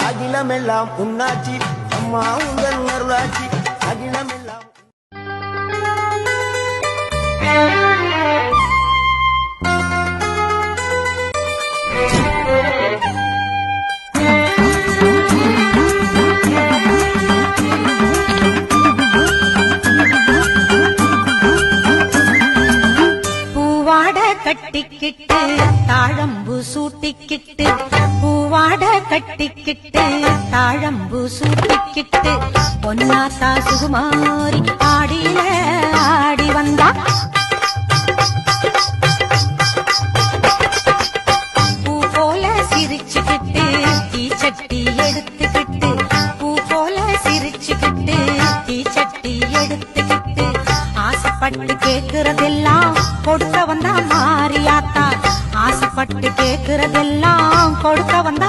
அகிலமெல்லாம் உன்னாட்சி அம்மா உங்கள் அருளாட்சி அகிலமெல்லாம். கட்டிக்கிட்டு தாழம்பு சூட்டிக்கிட்டு பூவாட கட்டிக்கிட்டு தாழம்பு சூட்டிக்கிட்டு பொன்னாத்தா சுகுமாரி ஆடியில ஆடி வந்தா. பூ போல சிரிச்சுக்கிட்டு தீச்சட்டி எடுத்துக்கிட்டு பூ போல சிரிச்சுக்கிட்டு தீச்சட்டி எடுத்துக்கிட்டு ஆசைப்பட்டு கேக்குறதெல்லாம் கொடுக்க வந்தா மாரியாத்தா. ஆசைப்பட்டு கேக்குறதெல்லாம் கொடுக்க வந்தா